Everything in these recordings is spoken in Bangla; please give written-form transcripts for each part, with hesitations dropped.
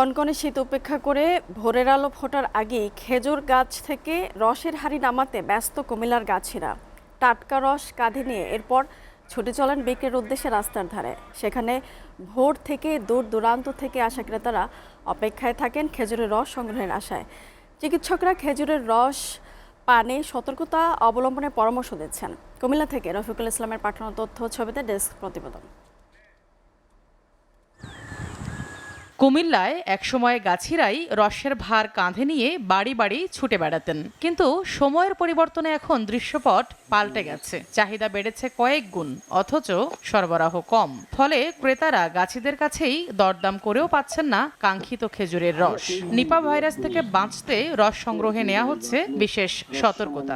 কনকনে শীত উপেক্ষা করে ভোরের আলো ফোটার আগেই খেজুর গাছ থেকে রসের হাঁড়ি নামাতে ব্যস্ত কুমিল্লার গাছিরা। টাটকা রস কাঁধে নিয়ে এরপর ছুটে চলেন বিক্রির উদ্দেশ্যে রাস্তার ধারে। সেখানে ভোর থেকে দূর দূরান্ত থেকে আসা ক্রেতারা অপেক্ষায় থাকেন খেজুরের রস সংগ্রহের আশায়। চিকিৎসকরা খেজুরের রস পানে সতর্কতা অবলম্বনের পরামর্শ দিচ্ছেন। কুমিল্লা থেকে রফিকুল ইসলামের পাঠানো তথ্য ছবিতে ডেস্ক প্রতিবেদন। কুমিল্লায় একসময় গাছিরাই রসের ভার কাঁধে নিয়ে বাড়ি বাড়ি ছুটে বেড়াতেন, কিন্তু সময়ের পরিবর্তনে এখন দৃশ্যপট পাল্টে গেছে। চাহিদা বেড়েছে কয়েক গুণ, অথচ সরবরাহ কম। ফলে ক্রেতারা গাছিদের কাছেই দরদাম করেও পাচ্ছেন না কাঙ্ক্ষিত খেজুরের রস। নিপা ভাইরাস থেকে বাঁচতে রস সংগ্রহে নেওয়া হচ্ছে বিশেষ সতর্কতা।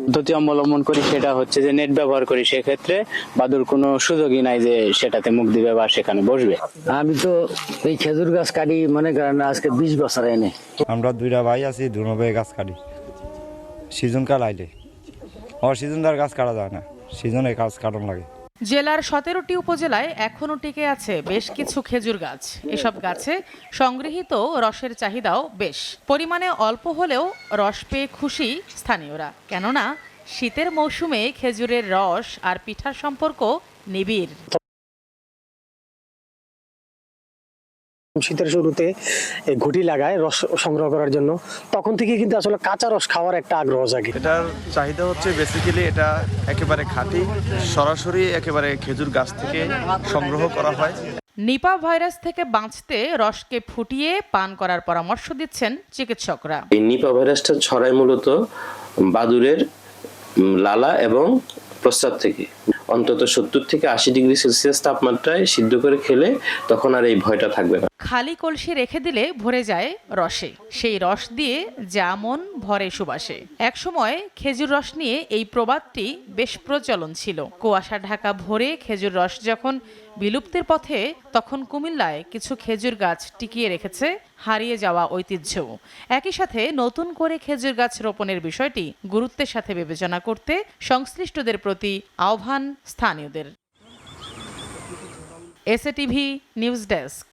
পদ্ধতি অবলম্বন করি সেটা হচ্ছে যে নেট ব্যবহার করি, সেক্ষেত্রে বাদুর কোনো সুযোগই নাই যে সেটাতে মুখ দিবে বা সেখানে বসবে। আমি তো এই খেজুর গাছ কাটি মনে করেন আজকে 20 বছর এনে। আমরা দুইটা ভাই আছি, দুনো ভাই গাছ কাটি সিজন কাল আইলে। অসিজনদার গাছ কাটা যায় না, সিজনে গাছ কাটন লাগে। জেলার 17টি উপজেলায় এখনও টিকে আছে বেশ কিছু খেজুর গাছ। এসব গাছে সংগৃহীত রসের চাহিদাও বেশ। পরিমাণে অল্প হলেও রস পেয়ে খুশি স্থানীয়রা, কেননা শীতের মৌসুমে খেজুরের রস আর পিঠার সম্পর্ক নিবিড়। শীতের শুরুতে ঘুঁটি লাগায় রস সংগ্রহ করার জন্য, তখন থেকে কিন্তু আসলে কাঁচা রস খাওয়ার একটা আগ্রহ জাগে। এটার চাহিদা হচ্ছে বেসিক্যালি এটা একেবারে খাঁটি, সরাসরি একেবারে খেজুর গাছ থেকে সংগ্রহ করা হয়। নিপা ভাইরাস থেকে বাঁচতে রসকে ফুটিয়ে পান করার পরামর্শ দিচ্ছেন চিকিৎসকরা। এই নিপা ভাইরাসটা ছড়ায় মূলত বাদুড়ের লালা এবং প্রস্রাব থেকে। অন্তত 70 থেকে 80 ডিগ্রি সেলসিয়াস তাপমাত্রায় সিদ্ধ করে খেলে তখন আর এই ভয়টা থাকবে না। খালি কলসি রেখে দিলে ভরে যায় রসে, সেই রস দিয়ে যা মন ভরে সুবাসে। একসময় খেজুর রস নিয়ে এই প্রবাদটি বেশ প্রচলন ছিল। কুয়াশা ঢাকা ভোরে খেজুর রস যখন বিলুপ্তির পথে, তখন কুমিল্লায় কিছু খেজুর গাছ টিকিয়ে রেখেছে হারিয়ে যাওয়া ঐতিহ্য। একই সাথে নতুন করে খেজুর গাছ রোপণের বিষয়টি গুরুত্বের সাথে বিবেচনা করতে সংশ্লিষ্টদের প্রতি আহ্বান স্থানীয়দের। SATV news desk.